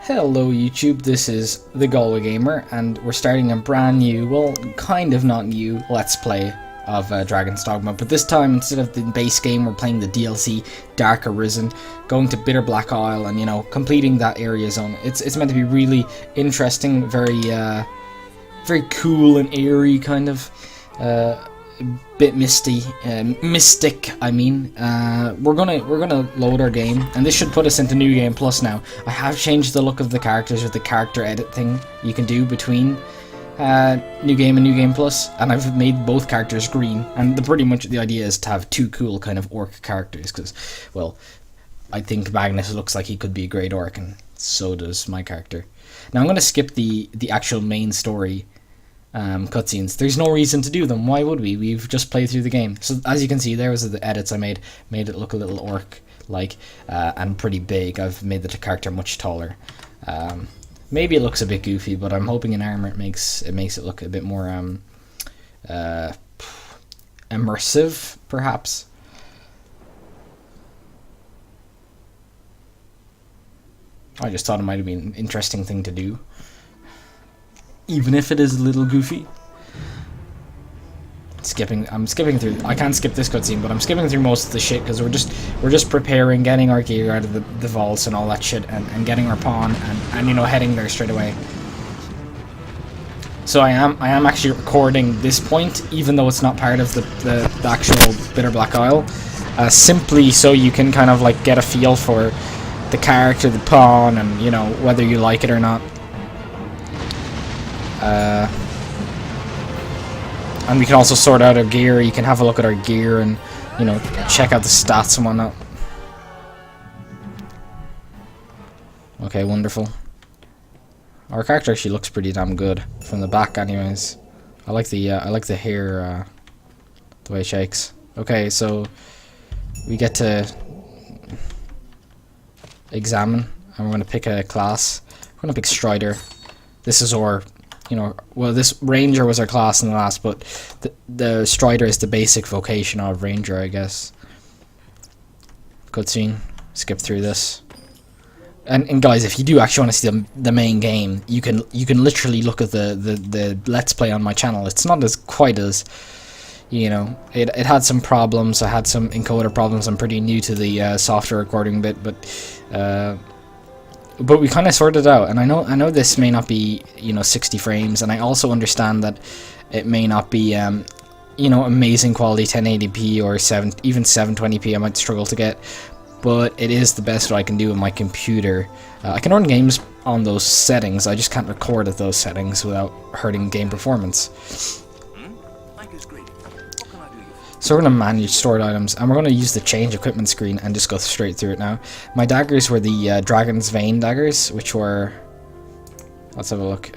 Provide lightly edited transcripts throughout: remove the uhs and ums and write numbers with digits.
Hello YouTube, this is the Galway Gamer, and we're starting a brand new, well, kind of not new, Let's Play of Dragon's Dogma. But this time, instead of the base game, we're playing the DLC, Dark Arisen, going to Bitterblack Isle and, you know, completing that area zone. It's meant to be really interesting, very cool and airy, kind of. Bit mystic. I mean, we're gonna load our game, and this should put us into New Game Plus now. I have changed the look of the characters with the character edit thing you can do between New Game and New Game Plus, and I've made both characters green. And pretty much the idea is to have two cool kind of orc characters, because, well, I think Magnus looks like he could be a great orc, and so does my character. Now I'm gonna skip the actual main story cutscenes. There's no reason to do them. Why would we? We've just played through the game. So as you can see, there was the edits I made it look a little orc-like and pretty big. I've made the character much taller. Maybe it looks a bit goofy, but I'm hoping in armor it makes it look a bit more immersive, perhaps. I just thought it might have been an interesting thing to do, even if it is a little goofy. I'm skipping through. I can't skip this cutscene, but I'm skipping through most of the shit because we're just preparing, getting our gear out of the vaults and all that shit, and getting our pawn and you know, heading there straight away. So I am actually recording this point, even though it's not part of the actual Bitterblack Isle, simply so you can kind of like get a feel for the character, the pawn, and you know, whether you like it or not. And we can also sort out our gear. You can have a look at our gear and, you know, check out the stats and whatnot. Okay, wonderful. Our character actually looks pretty damn good from the back, anyways. I like the hair, the way it shakes. Okay, so we get to examine, and we're gonna pick a class. We're gonna pick Strider. This is our, you know, well, this Ranger was our class in the last, but the Strider is the basic vocation of Ranger, I guess. Cutscene. Skip through this. And guys, if you do actually want to see the main game, you can literally look at the Let's Play on my channel. It's not quite as, you know, it had some problems. I had some encoder problems. I'm pretty new to the software recording bit, but we kind of sorted it out. And I know this may not be, you know, 60 frames, and I also understand that it may not be you know, amazing quality 1080p or even 720p. I might struggle to get, but it is the best I can do on my computer. I can run games on those settings. I just can't record at those settings without hurting game performance. So we're going to manage stored items, and we're going to use the change equipment screen and just go straight through it now. My daggers were the Dragon's Vein daggers, which were... Let's have a look.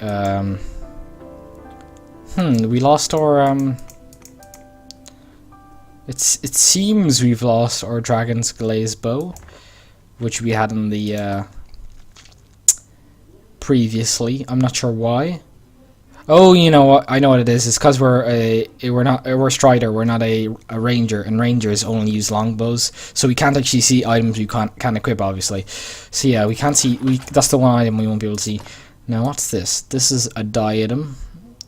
We lost our... It seems we've lost our Dragon's Glaze bow, which we had in the... previously. I'm not sure why. Oh, you know what? I know what it is. It's because we're Strider. We're not a Ranger, and Rangers only use longbows, so we can't actually see items we can't equip, obviously. So yeah, we can't see. That's the one item we won't be able to see. Now what's this? This is a diadem.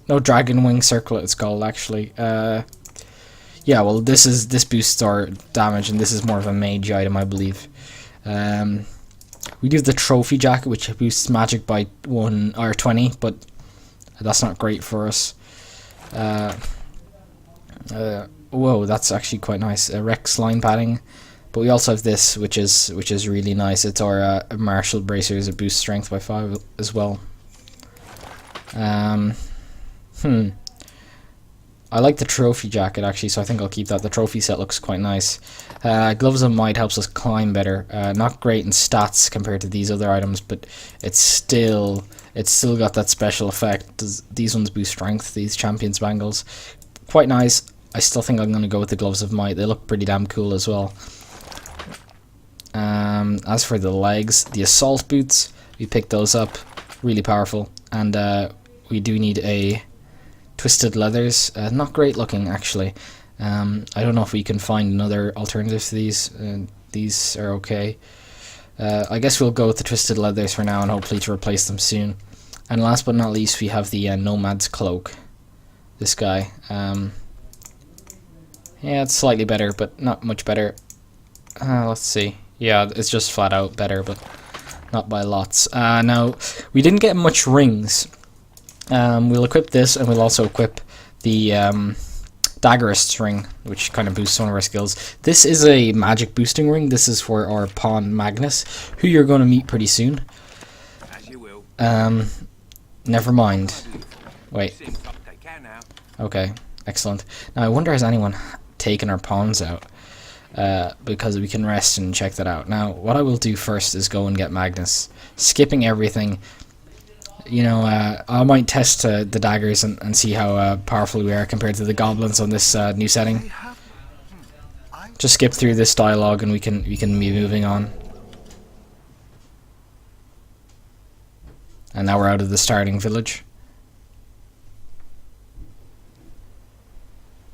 No, Dragon Wing Circlet. It's called actually. Yeah. Well, this boosts our damage, and this is more of a mage item, I believe. We do the trophy jacket, which boosts magic by 1 or 20, but that's not great for us. Whoa, that's actually quite nice. Rex line padding, but we also have this, which is really nice. It's our martial bracers. It boosts strength by 5 as well. I like the trophy jacket actually, so I think I'll keep that. The trophy set looks quite nice. Gloves of Might helps us climb better. Not great in stats compared to these other items, but it's still got that special effect. These ones boost strength, these champion spangles. Quite nice. I still think I'm going to go with the Gloves of Might. They look pretty damn cool as well. As for the legs, the assault boots, we picked those up. Really powerful. And we do need a twisted leathers. Not great looking actually. I don't know if we can find another alternative to these. These are okay. I guess we'll go with the Twisted Leathers for now and hopefully to replace them soon. And last but not least, we have the Nomad's Cloak. This guy. Yeah, it's slightly better, but not much better. Let's see. Yeah, it's just flat out better, but not by lots. Now, we didn't get much rings. We'll equip this, and we'll also equip the Daggerist's ring, which kind of boosts one of our skills. This is a magic boosting ring. This is for our pawn Magnus, who you're going to meet pretty soon. Never mind. Wait. Okay, excellent. Now I wonder, has anyone taken our pawns out? Because we can rest and check that out. Now, what I will do first is go and get Magnus, skipping everything. You know, I might test the daggers and see how powerful we are compared to the goblins on this new setting. Just skip through this dialogue and we can be moving on. And now we're out of the starting village.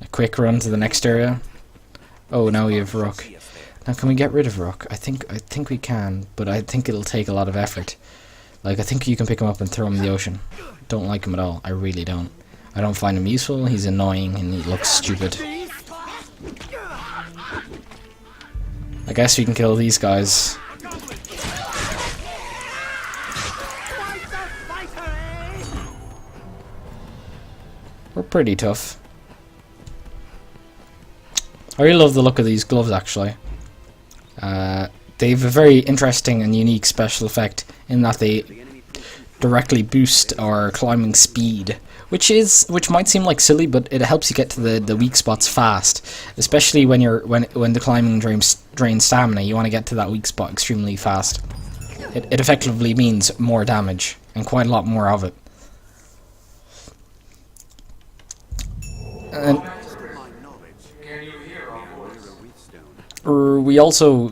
A quick run to the next area. Oh, now we have Rook. Now, can we get rid of Rook? I think we can, but I think it'll take a lot of effort. Like, I think you can pick him up and throw him in the ocean. Don't like him at all. I really don't. I don't find him useful. He's annoying and he looks stupid. I guess we can kill these guys. We're pretty tough. I really love the look of these gloves, actually. They have a very interesting and unique special effect in that they directly boost our climbing speed, which might seem like silly, but it helps you get to the weak spots fast, especially when the climbing drains stamina. You want to get to that weak spot extremely fast. It effectively means more damage and quite a lot more of it. And we also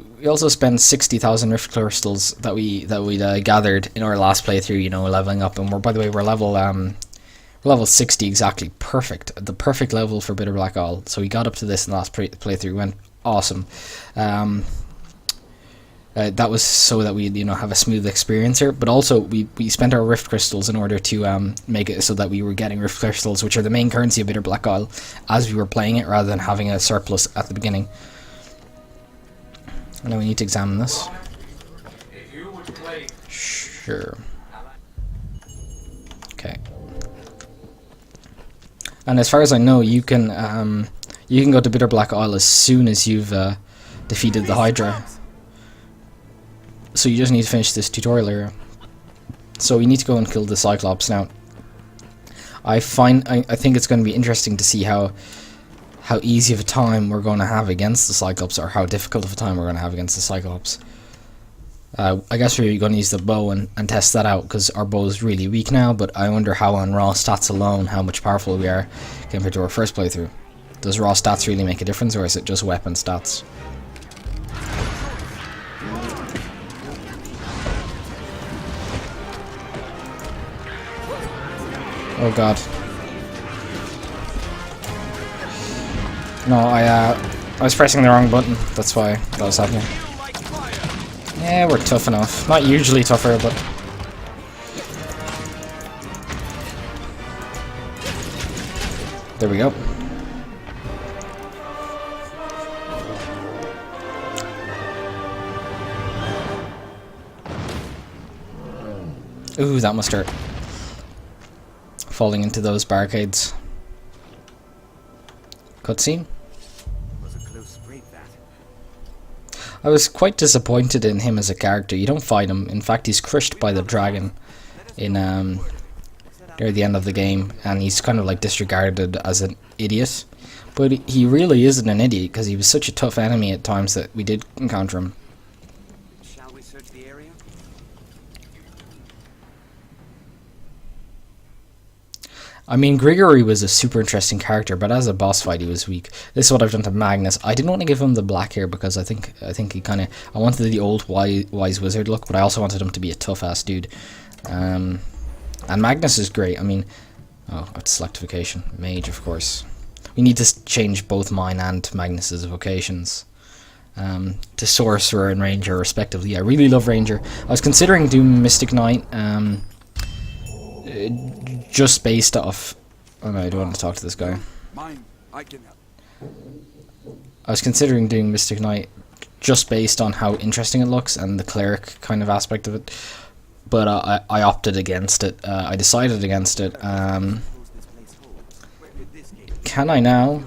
spend 60,000 rift crystals that we gathered in our last playthrough. You know, leveling up, and we're level 60 exactly, perfect, the perfect level for Bitterblack Owl. So we got up to this in the last playthrough, went awesome. That was so that we have a smooth experience here, but also we spent our rift crystals in order to make it so that we were getting rift crystals, which are the main currency of Bitterblack Owl, as we were playing it, rather than having a surplus at the beginning. And now we need to examine this. Sure. Okay. And as far as I know, you can go to Bitterblack Isle as soon as you've defeated the Hydra. So you just need to finish this tutorial area. So we need to go and kill the Cyclops now. I think it's going to be interesting to see how easy of a time we're going to have against the Cyclops, or how difficult of a time we're going to have against the Cyclops. I guess we're going to use the bow and test that out, because our bow is really weak now, but I wonder how on raw stats alone, how much powerful we are compared to our first playthrough. Does raw stats really make a difference, or is it just weapon stats? Oh god. No, I was pressing the wrong button, that's why that was happening. Yeah, we're tough enough. Not usually tougher, but... There we go. Ooh, that must hurt. Falling into those barricades. Cutscene? I was quite disappointed in him as a character. You don't fight him. In fact, he's crushed by the dragon in near the end of the game, and he's kind of like disregarded as an idiot. But he really isn't an idiot, because he was such a tough enemy at times that we did encounter him. Shall we search the area? I mean, Grigory was a super interesting character, but as a boss fight he was weak. This is what I've done to Magnus. I didn't want to give him the black hair because I think he kind of... I wanted the old wise wizard look, but I also wanted him to be a tough-ass dude. And Magnus is great. I mean... Oh, it's selectification. Mage, of course. We need to change both mine and Magnus's vocations. to Sorcerer and Ranger respectively. I really love Ranger. I was considering doing Mystic Knight, just based off... Oh no, I don't want to talk to this guy. I was considering doing Mystic Knight just based on how interesting it looks and the cleric kind of aspect of it, but I opted against it. I decided against it. Can I now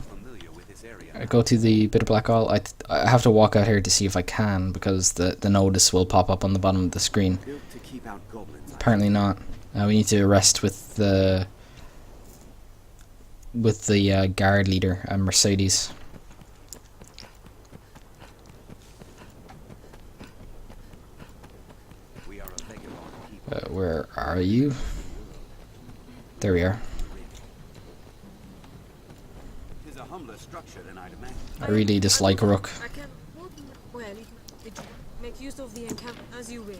go to the Bitterblack Isle? I have to walk out here to see if I can, because the notice will pop up on the bottom of the screen. Apparently not. We need to rest with the guard leader, Mercedes. Where are you? There we are. I really dislike Rook. Make use of the encampment as you will.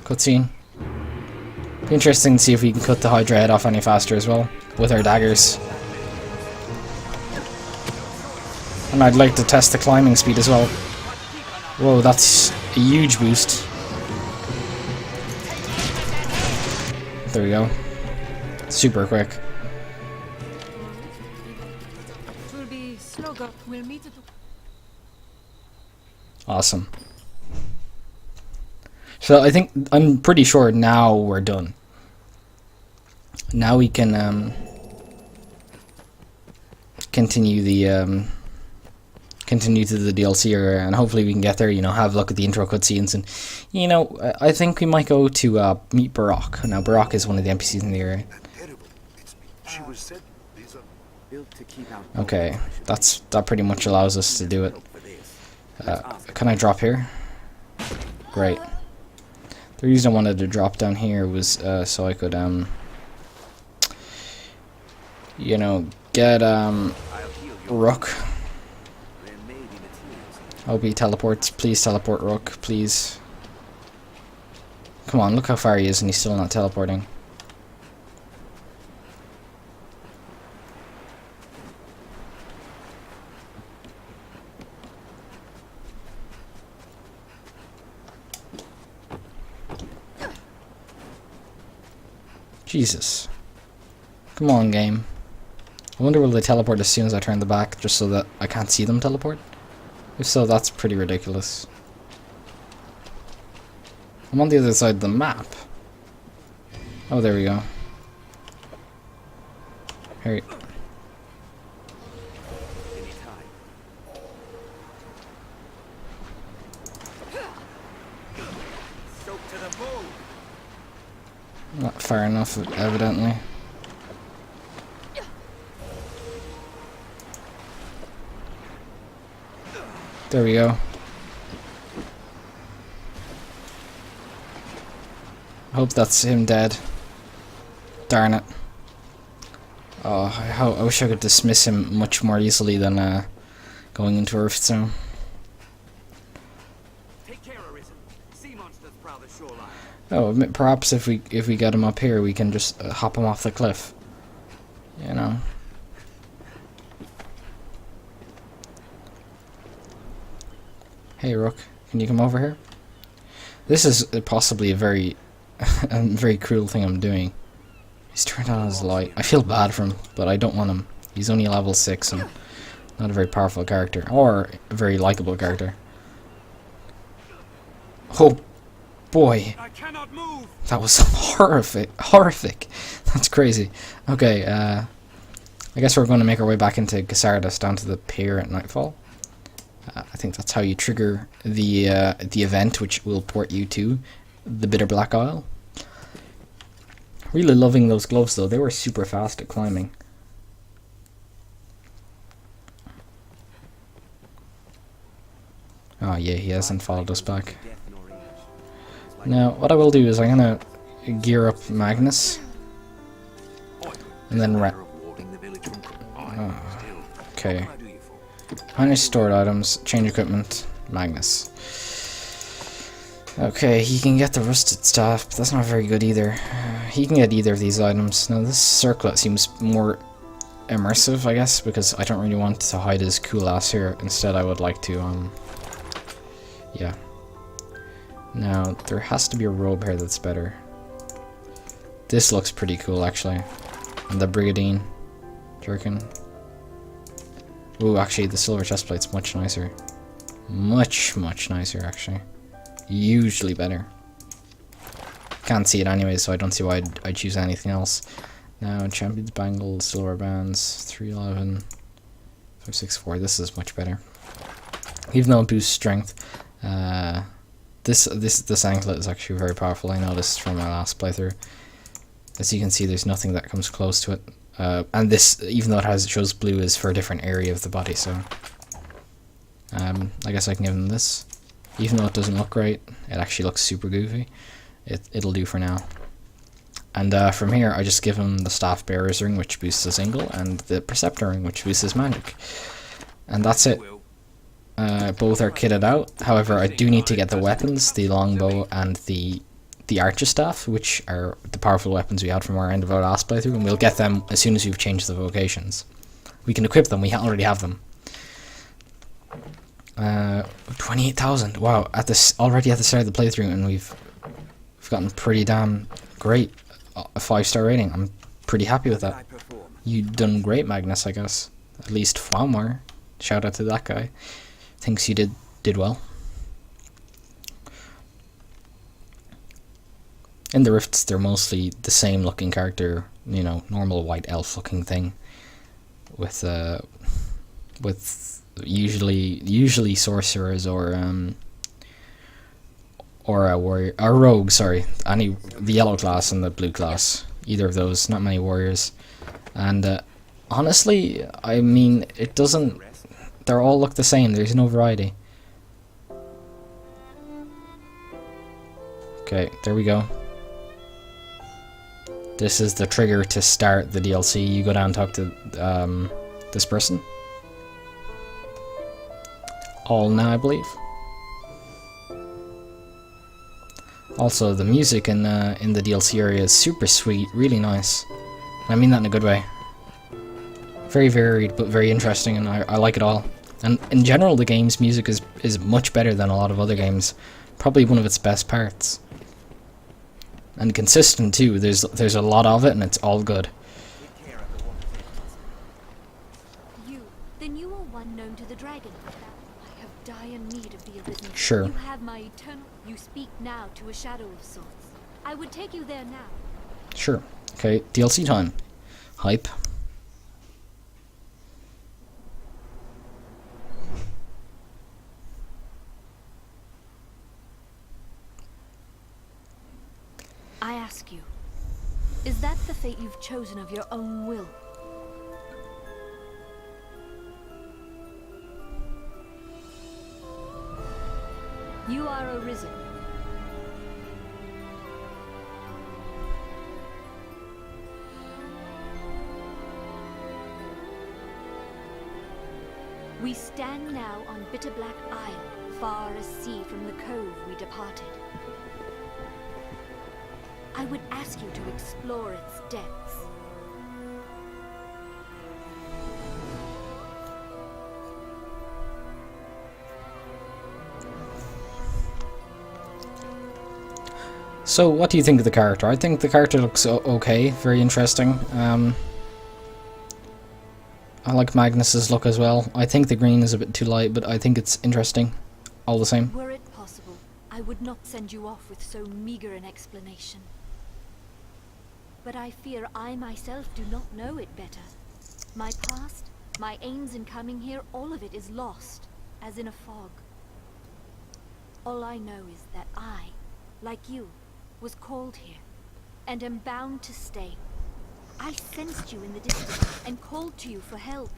Cutscene. Be interesting to see if we can cut the Hydra head off any faster as well with our daggers. And I'd like to test the climbing speed as well. Whoa, that's a huge boost. There we go. Super quick. It will be slow go. We'll meet at the... Awesome. So I think, I'm pretty sure now we're done. Now we can continue to the DLC area, and hopefully we can get there, you know, have a look at the intro cutscenes, and, you know, I think we might go to meet Barak. Now, Barak is one of the NPCs in the area. Okay, that pretty much allows us to do it. Can I drop here? Great. The reason I wanted to drop down here was so I could, you know, get Rook. Hope he teleports. Please teleport Rook, please. Come on, look how far he is and he's still not teleporting. Jesus. Come on, game. I wonder will they teleport as soon as I turn the back, just so that I can't see them teleport? If so, that's pretty ridiculous. I'm on the other side of the map. Oh, there we go. Here. Not far enough, evidently. There we go. I hope that's him dead. Darn it. Oh, I wish I could dismiss him much more easily than going into a rift zone. Take care, Arisen. Sea monsters prowl the shoreline. Oh, perhaps if we get him up here, we can just hop him off the cliff. You know. Hey, Rook, can you come over here? This is possibly a very, a very cruel thing I'm doing. He's turned on his light. I feel bad for him, but I don't want him. He's only level 6 and not a very powerful character, or a very likable character. Oh boy, I cannot move. that was horrific. That's crazy. Okay, I guess we're going to make our way back into Gasardus, down to the pier at nightfall. I think that's how you trigger the event, which will port you to the Bitterblack Isle. Really loving those gloves though, they were super fast at climbing. Oh yeah, he hasn't followed us back. Now, what I will do is I'm gonna gear up Magnus, and then okay. Manage stored items, change equipment, Magnus. Okay, he can get the rusted staff, but that's not very good either. He can get either of these items. Now this circlet seems more immersive, I guess, because I don't really want to hide his cool ass here. Instead, I would like to, yeah. Now, there has to be a robe here that's better. This looks pretty cool, actually. And the Brigadine jerkin. Ooh, actually, the silver chestplate's much nicer. Much nicer, actually. Hugely better. Can't see it anyway, so I don't see why I'd choose anything else. Now, Champion's Bangles, Silver Bands, 311, 564. This is much better. Even though it boosts strength, this anklet is actually very powerful. I noticed from my last playthrough. As you can see, there's nothing that comes close to it. And this, even though it shows blue, is for a different area of the body, so I guess I can give him this. Even though it doesn't look great, it actually looks super goofy. It'll do for now. And from here, I just give him the Staff Bearer's Ring, which boosts his angle, and the Preceptor Ring, which boosts his magic. And that's it. Both are kitted out. However, I do need to get the weapons, the longbow and the Archer Staff, which are the powerful weapons we had from our end of our last playthrough, and we'll get them as soon as we've changed the vocations. We can equip them, we already have them. 28,000, wow, already at the start of the playthrough, and we've gotten pretty damn great. A 5-star rating. I'm pretty happy with that. You done great, Magnus, I guess. At least Flamwar. Shout out to that guy. Thinks you did well. In the Rifts, they're mostly the same looking character, you know, normal white elf looking thing, with usually sorcerers or a warrior or rogue. Sorry, the yellow class and the blue class. Either of those. Not many warriors, and honestly, I mean, it doesn't. They all look the same. There's no variety. Okay, there we go. This is the trigger to start the DLC. You go down and talk to this person. All now, I believe. Also, the music in the DLC area is super sweet, really nice. I mean that in a good way. Very varied, but very interesting, and I like it all. And in general, the game's music is much better than a lot of other games. Probably one of its best parts. And consistent too. There's a lot of it, and it's all good. Then you are one known to the dragon. I have dire need of the Arisen. Sure. You have my eternal. You speak now to a shadow of sorts. I would take you there now. Sure. Okay, DLC time. Hype. I ask you, is that the fate you've chosen of your own will? You are Arisen. We stand now on Bitterblack Isle, far as sea from the cove we departed. I would ask you to explore its depths. So, what do you think of the character? I think the character looks okay, very interesting. I like Magnus's look as well. I think the green is a bit too light, but I think it's interesting, all the same. Were it possible, I would not send you off with so meager an explanation. But I fear I myself do not know it better. My past, my aims in coming here, all of it is lost, as in a fog. All I know is that I, like you, was called here, and am bound to stay. I sensed you in the distance, and called to you for help.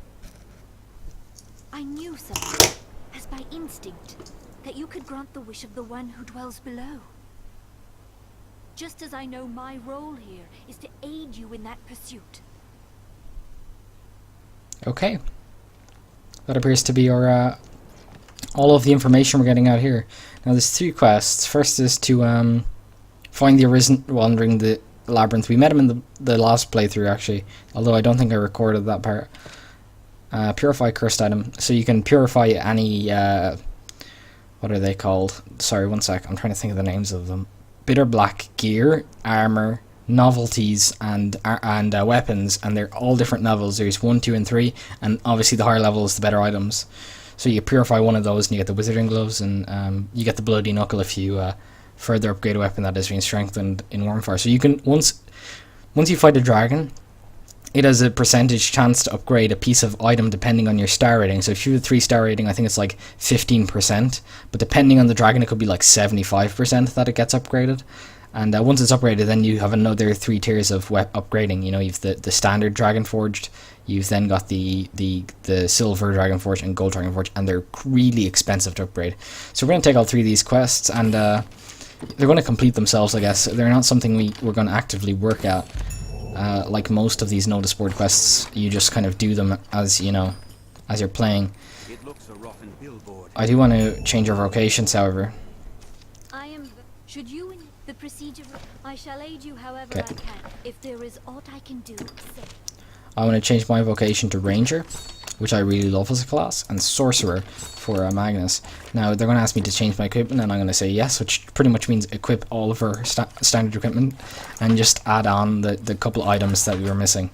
I knew something, as by instinct, that you could grant the wish of the one who dwells below. Just as I know my role here is to aid you in that pursuit. Okay. That appears to be our all of the information we're getting out here. Now there's 3 quests. First is to find the Arisen wandering the labyrinth. We met him in the last playthrough, actually, although I don't think I recorded that part. Purify cursed item. So you can purify any, what are they called? Sorry, one sec. I'm trying to think of the names of them. Bitterblack gear, armor, novelties, and weapons, and they're all different levels. There's 1, 2, and 3, and obviously the higher levels, the better items. So you purify one of those, and you get the wizarding gloves, and you get the bloody knuckle if you further upgrade a weapon that has been strengthened in Wormfire. So you can once you fight a dragon, it has a percentage chance to upgrade a piece of item depending on your star rating. So if you have a 3-star rating, I think it's like 15%, but depending on the dragon, it could be like 75% that it gets upgraded. And once it's upgraded, then you have another 3 tiers of upgrading. You know, you've the standard dragon forged, you've then got the silver dragon forged and gold dragon forged, and they're really expensive to upgrade. So we're going to take all 3 of these quests, and they're going to complete themselves, I guess. They're not something we're going to actively work at. Like most of these notice board quests, you just kind of do them as, you know, as you're playing. It looks a rotten billboard. I do want to change our vocations, however. I am. Should you in the procedure? I shall aid you however Okay. I can. If there is aught I can do, say. I want to change my vocation to Ranger, which I really love as a class, and Sorcerer for Magnus. Now, they're going to ask me to change my equipment, and I'm going to say yes, which pretty much means equip all of our standard equipment, and just add on the couple items that we were missing.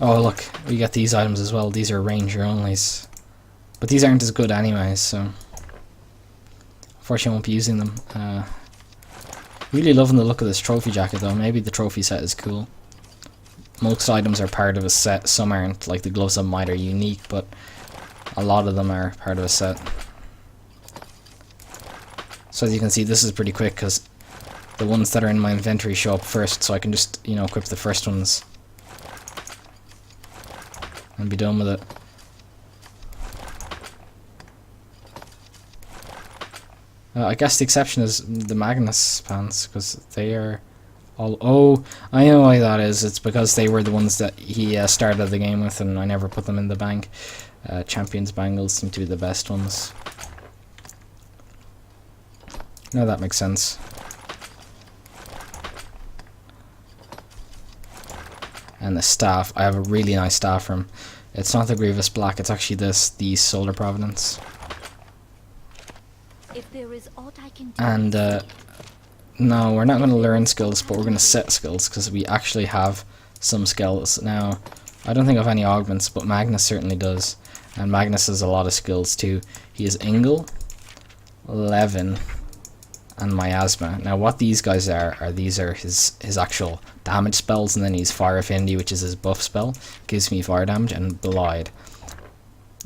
Oh, look, we get these items as well. These are Ranger onlys. But these aren't as good anyways, so unfortunately I won't be using them. Really loving the look of this trophy jacket, though. Maybe the trophy set is cool. Most items are part of a set, some aren't, like the gloves of might are unique, but a lot of them are part of a set. So as you can see, this is pretty quick because the ones that are in my inventory show up first, so I can just, you know, equip the first ones and be done with it. I guess the exception is the Magnus pants, because they are all... Oh, I know why that is. It's because they were the ones that he started the game with, and I never put them in the bank. Champions bangles seem to be the best ones. No, that makes sense. And the staff. I have a really nice staff from... It's not the Grievous Black, it's actually the Solar Providence. If there is aught I can do. And no, we're not going to learn skills, but we're going to set skills, because we actually have some skills. Now, I don't think of any augments, but Magnus certainly does. And Magnus has a lot of skills too. He has Ingle, Levin, and Miasma. Now what these guys are these are his actual damage spells, and then he's Fire Affinity, which is his buff spell. Gives me fire damage, and Blide.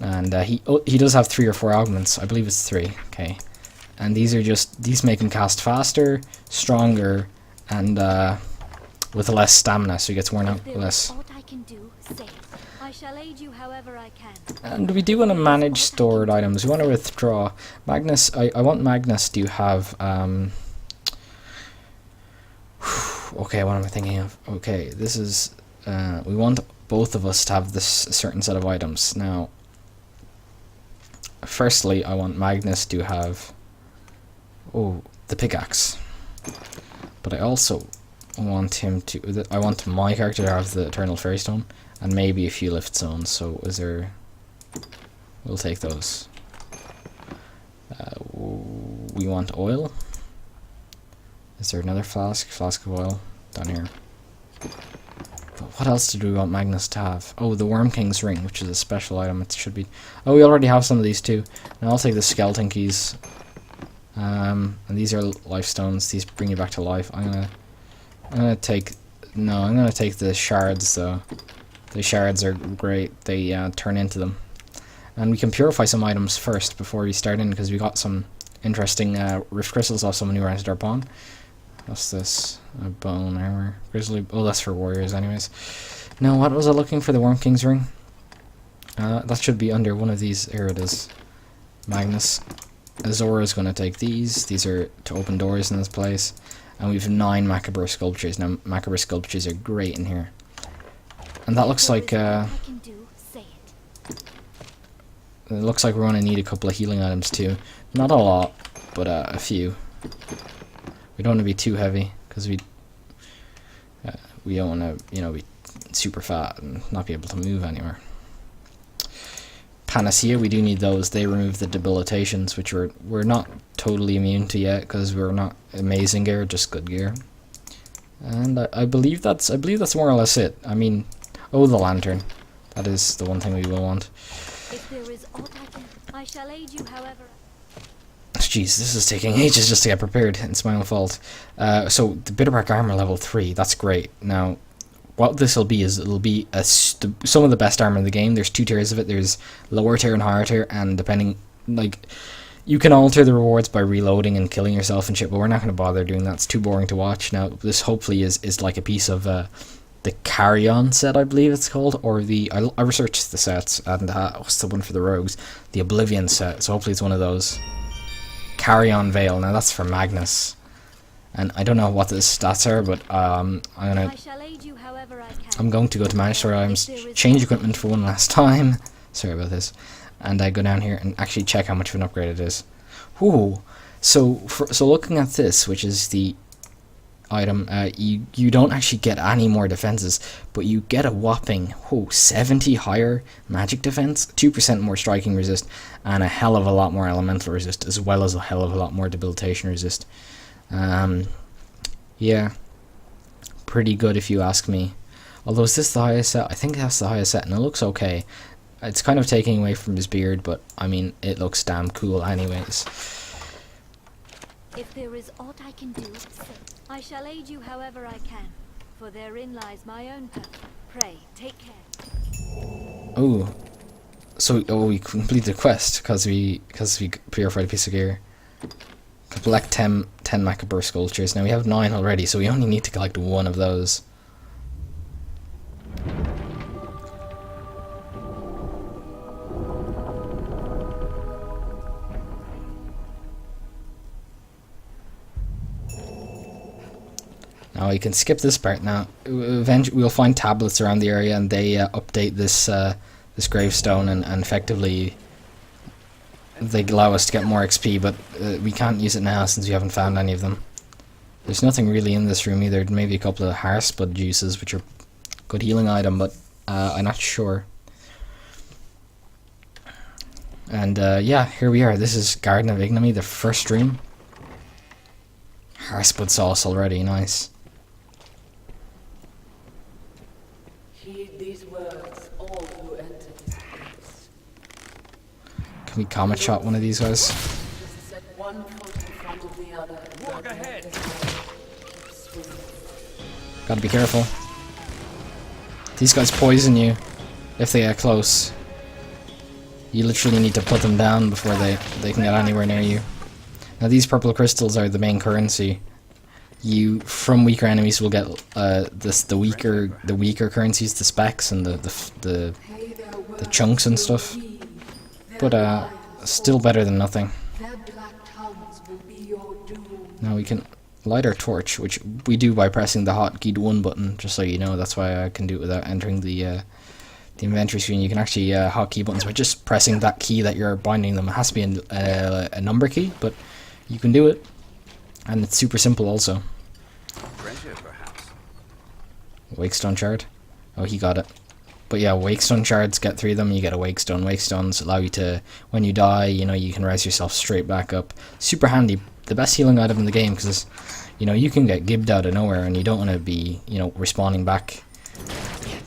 And he does have 3 or 4 augments. I believe it's 3. Okay. And these make him cast faster, stronger, and with less stamina, so he gets worn out less. I can do, say. I shall aid you however I can. And we do want to manage stored items. We want to withdraw. Magnus, I want Magnus to have okay, what am I thinking of? Okay, this is we want both of us to have this certain set of items. Now, firstly, I want Magnus to have the pickaxe, but I also want him to. I want my character to have the Eternal Fairy Stone and maybe a few lift zones. So is there? We'll take those. We want oil. Is there another flask? Flask of oil down here. But what else did we want Magnus to have? Oh, the Worm King's ring, which is a special item. It should be. Oh, we already have some of these too. Now I'll take the skeleton keys. And these are life stones. These bring you back to life. I'm gonna take the shards though. The shards are great. They turn into them. And we can purify some items first before we start in, because we got some interesting rift crystals off someone who rented our pawn. What's this? A bone armor. Grizzly. Oh, that's for warriors anyways. Now, what was I looking for? The Worm King's ring? That should be under one of these. Here it is. Magnus. Azora is going to take these. These are to open doors in this place. And we have 9 Macabre sculptures. Now, Macabre sculptures are great in here. And that looks like... it looks like we're going to need a couple of healing items too. Not a lot, but a few. We don't want to be too heavy, because we don't want to, you know, be super fat and not be able to move anywhere. Panacea, we do need those. They remove the debilitations, which we're not totally immune to yet because we're not amazing gear, just good gear. And I believe that's more or less it. I mean, oh, the lantern. That is the one thing we will want. If there is aught I shall aid you, however. Jeez, this is taking ages just to get prepared. It's my own fault. So the Bitterblack armor level 3. That's great. Now, what this will be is it'll be some of the best armor in the game. There's 2 tiers of it. There's lower tier and higher tier, and depending, like, you can alter the rewards by reloading and killing yourself and shit, but we're not going to bother doing that. It's too boring to watch. Now, this hopefully is like a piece of the Carry-On set, I believe it's called, or I researched the sets, and what's the one for the rogues? The Oblivion set, so hopefully it's one of those. Carry-On Veil, now that's for Magnus. And I don't know what the stats are, but I'm going to go to Mandatory Items, change equipment for one last time. Sorry about this. And I go down here and actually check how much of an upgrade it is. Ooh, so looking at this, which is the item, you don't actually get any more defenses, but you get a whopping 70 higher magic defense, 2% more striking resist, and a hell of a lot more elemental resist, as well as a hell of a lot more debilitation resist. Yeah, pretty good if you ask me. Although, is this the highest set? I think that's the highest set, and it looks okay. It's kind of taking away from his beard, but I mean, it looks damn cool anyways. If there is aught I can do, I shall aid you however I can, for therein lies my own purpose. Pray, take care. Oh, so we completed the quest because we purified a piece of gear. Collect 10 Macabre sculptures. Now we have 9 already, so we only need to collect 1 of those. Now we can skip this part now. Eventually we'll find tablets around the area, and they update this gravestone, and effectively they allow us to get more XP, but we can't use it now since we haven't found any of them. There's nothing really in this room either. Maybe a couple of Heartblood juices, which are good healing item, but I'm not sure. And yeah, here we are. This is Garden of Ignominy, the first room. Heartblood sauce already, nice. Heed these words, all who enter this place. Can we comet shot one of these guys? Just set one foot in front of the other. Walk ahead. Gotta be careful. These guys poison you if they get close. You literally need to put them down before they can get anywhere near you. Now these purple crystals are the main currency. You, from weaker enemies, will get the weaker currencies, the specs and the chunks and stuff. But still better than nothing. Now we can light our torch, which we do by pressing the hotkey 1 button, just so you know. That's why I can do it without entering the inventory screen. You can actually hotkey buttons by just pressing that key that you're binding them. It has to be a number key, but you can do it, and it's super simple also. Treasure, perhaps. Wakestone shard. Oh, he got it. But yeah, Wakestone shards, get 3 of them, you get a Wakestone. Wakestones allow you to, when you die, you know, you can rise yourself straight back up. Super handy. The best healing item in the game, because, you know, you can get gibbed out of nowhere, and you don't want to be, you know, respawning back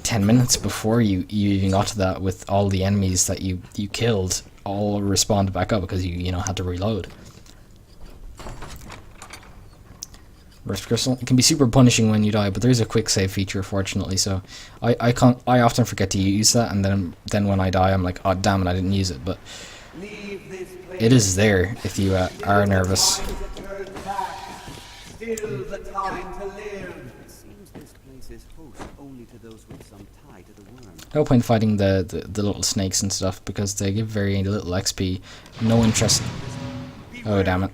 10 minutes before you even got to that, with all the enemies that you killed all respawned back up because you know, had to reload. Burst crystal. It can be super punishing when you die, but there's a quick save feature, fortunately, so I often forget to use that, and then when I die I'm like, oh damn it, I didn't use it, but it is there if you are nervous. Still the time to live. It seems this place is host only to those with some tie to the worm. No point fighting the little snakes and stuff, because they give very little XP. No interest. Oh damn it.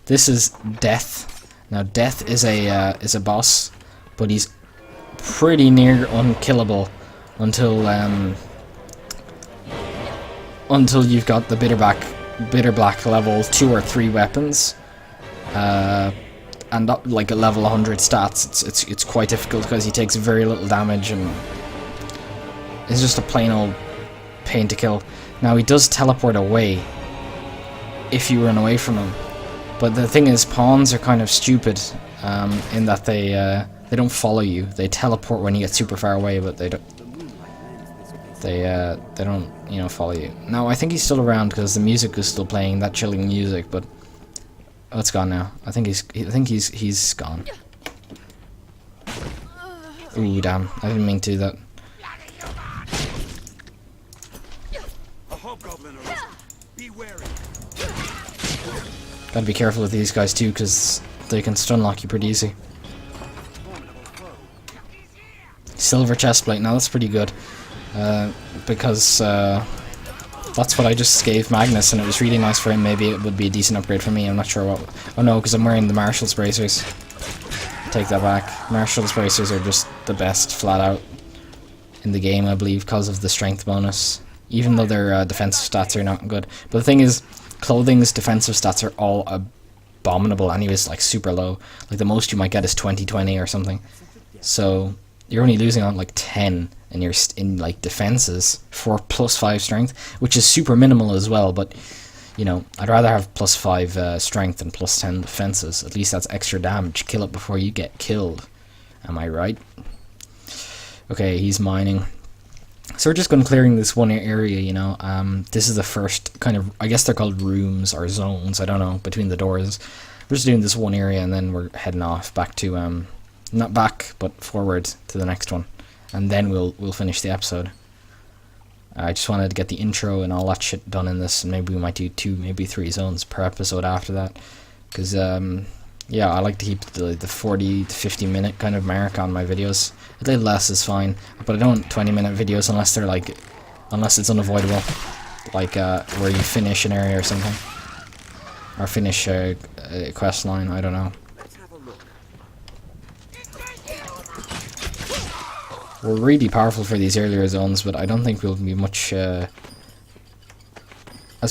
This is Death. Now Death is a boss, but he's pretty near unkillable until you've got the Bitterblack level 2 or 3 weapons, and up like a level 100 stats, it's quite difficult because he takes very little damage and it's just a plain old pain to kill. Now he does teleport away if you run away from him, but the thing is, pawns are kind of stupid in that they don't follow you. They teleport when you get super far away, but they don't. They don't, you know, follow you. Now I think he's still around because the music is still playing, that chilling music, but oh, it's gone now. I think he's gone. Ooh, damn! I didn't mean to do that. A hobgoblin arisen. Be wary. Gotta be careful with these guys too, because they can stun lock you pretty easy. Silver chestplate. Now that's pretty good. Because that's what I just gave Magnus, and it was really nice for him. Maybe it would be a decent upgrade for me. I'm not sure what. Oh no, because I'm wearing the Marshall's bracers. Take that back. Marshall's bracers are just the best, flat out, in the game, I believe, because of the strength bonus. Even though their defensive stats are not good. But the thing is, clothing's defensive stats are all abominable. Anyways, like super low. Like the most you might get is 20/20 or something. So you're only losing on like 10 in your like defenses for +5 strength, which is super minimal as well. But you know, I'd rather have +5 strength than +10 defenses. At least that's extra damage. Kill it before you get killed. Am I right? Okay, he's mining. So we're just going clearing this one area, you know. This is the first kind of, I guess they're called rooms or zones, I don't know, between the doors. We're just doing this one area and then we're heading off back to, not back, but forward to the next one. And then we'll finish the episode. I just wanted to get the intro and all that shit done in this, and maybe we might do 2, maybe 3 zones per episode after that. Because, yeah, I like to keep the 40 to 50 minute kind of mark on my videos. A little less is fine, but I don't want 20-minute videos unless they're like, unless it's unavoidable, like where you finish an area or something, or finish a quest line. I don't know. Let's have a look. We're really powerful for these earlier zones, but I don't think we'll be much as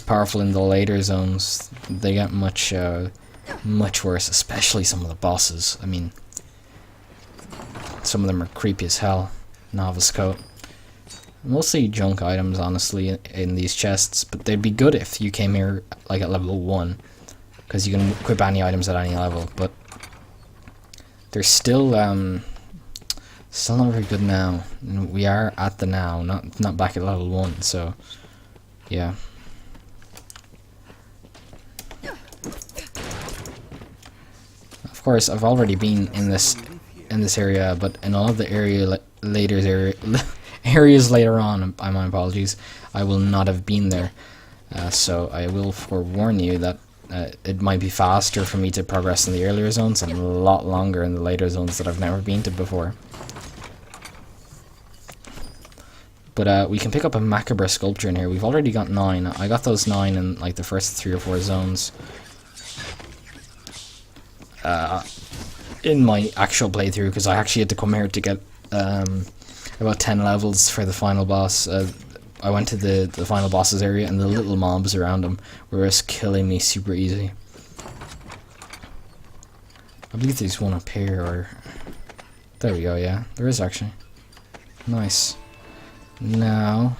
powerful in the later zones. They get much worse, especially some of the bosses. I mean, some of them are creepy as hell. Novice coat. Mostly junk items, honestly, in these chests, but they'd be good if you came here like at level 1, because you can equip any items at any level, but they're still not very good now. We are at the now, not back at level 1, so yeah. Of course, I've already been in this area, but in all of the areas later on, my apologies, I will not have been there. So I will forewarn you that it might be faster for me to progress in the earlier zones and a lot longer in the later zones that I've never been to before. But we can pick up a macabre sculpture in here. We've already got 9. I got those 9 in like the first 3 or 4 zones. In my actual playthrough, because I actually had to come here to get about 10 levels for the final boss. I went to the final boss's area, and the little mobs around him were just killing me super easy. I believe there's one up here, or there we go. Yeah, there is actually. Nice. Now,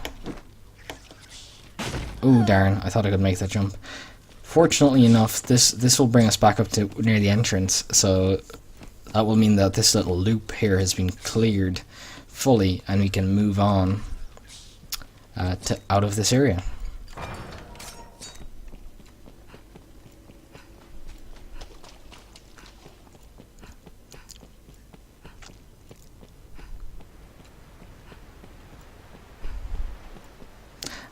oh darn! I thought I could make that jump. Fortunately enough, this will bring us back up to near the entrance, so that will mean that this little loop here has been cleared fully, and we can move on out of this area.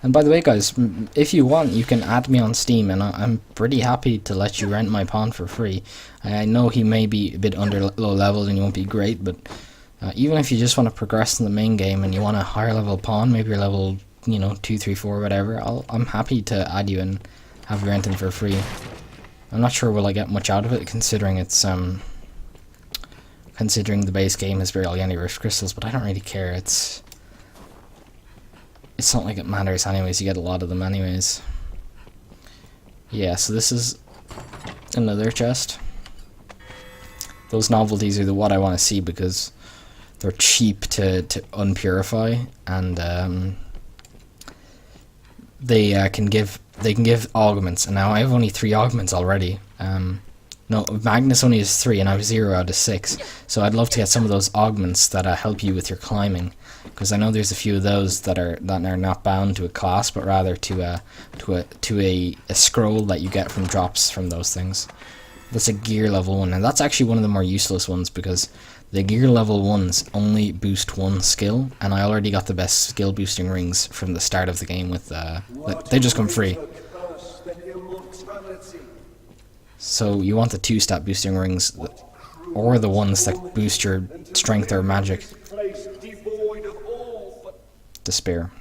And by the way, guys, if you want, you can add me on Steam, and I'm pretty happy to let you rent my pawn for free. I know he may be a bit under low level and he won't be great, but even if you just want to progress in the main game and you want a higher level pawn, maybe you're level, you know, 2, 3, 4, whatever, I'm happy to add you and have you rented for free. I'm not sure will I get much out of it, considering it's considering the base game has barely any rift crystals, but I don't really care. It's not like it matters anyways, you get a lot of them anyways. Yeah, so this is another chest. Those novelties are what I want to see because they're cheap to unpurify, and they can give augments. And now I have only 3 augments already. No, Magnus only has 3, and I have 0 out of 6. So I'd love to get some of those augments that help you with your climbing, because I know there's a few of those that are not bound to a class, but rather to a scroll that you get from drops from those things. That's a gear level 1, and that's actually one of the more useless ones, because the gear level 1s only boost 1 skill, and I already got the best skill boosting rings from the start of the game with they just come free. So you want the 2-stat boosting rings, or the ones that boost your strength or magic. Despair.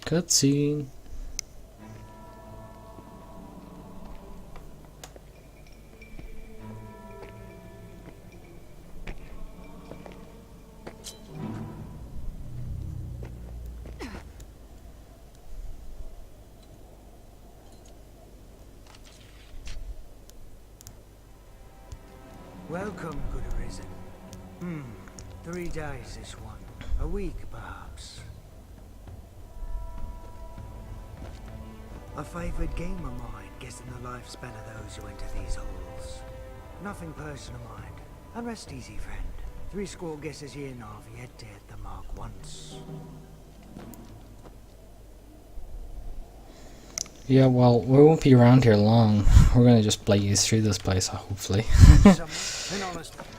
Cutscene. Welcome, good Arisen. 3 days this one. A week, perhaps. A favoured game of mine, guessing the lifespan of those who enter these halls. Nothing personal, mind. And rest easy, friend. 3 score guesses here now have yet to hit the mark once. Yeah, well, we won't be around here long. We're gonna just blaze through this place, hopefully.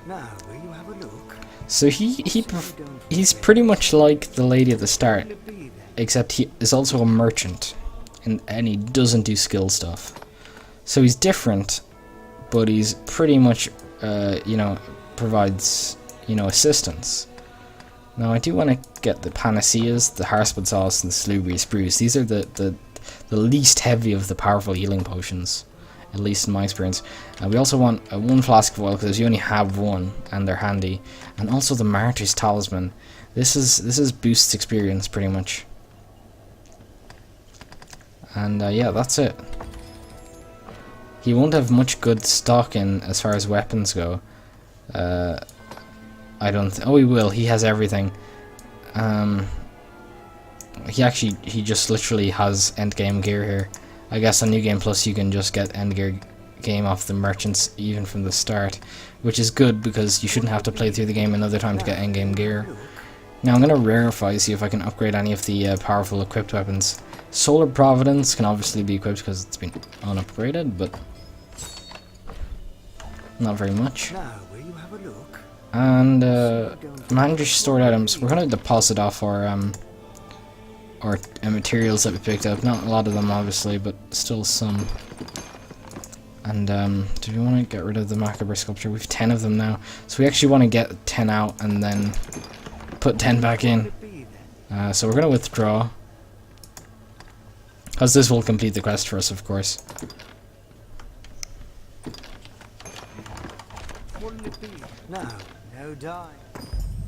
Now, will you have a look? So he's pretty much like the lady at the start, except he is also a merchant, and he doesn't do skill stuff. So he's different, but he's pretty much, you know, provides, you know, assistance. Now I do want to get the panaceas, the harspud sauce, and the slewberry spruce. These are the least heavy of the powerful healing potions, at least in my experience. We also want 1 flask of oil, because you only have 1 and they're handy, and also the Martyr's Talisman. This is boosts experience pretty much. And yeah, that's it. He won't have much good stock in as far as weapons go. I don't. Oh, he will. He has everything. He just literally has endgame gear here. I guess on New Game Plus you can just get endgame game off the merchants even from the start, which is good because you shouldn't have to play through the game another time to get endgame gear. Now I'm going to rarefy, see if I can upgrade any of the powerful equipped weapons. Solar Providence can obviously be equipped because it's been unupgraded, but not very much. And manage stored items. We're going to deposit off our materials that we picked up. Not a lot of them, obviously, but still some. And do we want to get rid of the macabre sculpture? We've 10 of them now, so we actually want to get 10 out and then put 10 back in. So we're going to withdraw, because this will complete the quest for us, of course.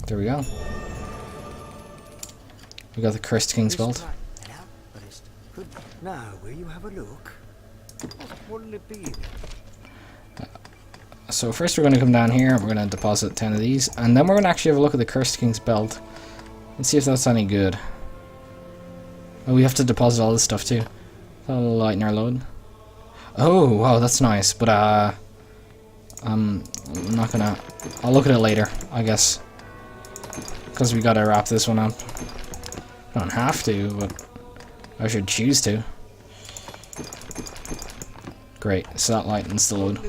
There we go. We got the Cursed King's Belt. Now, will you have a look? What'll it be? So first we're going to come down here, we're going to deposit 10 of these, and then we're going to actually have a look at the Cursed King's Belt and see if that's any good. Oh, we have to deposit all this stuff too. That'll lighten our load. Oh, wow, that's nice, but I'm not gonna... I'll look at it later, I guess, because we gotta wrap this one up. I don't have to, but I should choose to. Great, so that lightens the load.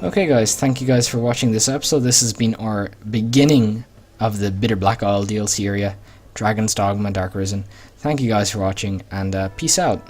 Okay guys, thank you guys for watching this episode. This has been our beginning of the Bitterblack DLC area, Dragon's Dogma, Dark Arisen. Thank you guys for watching, and peace out.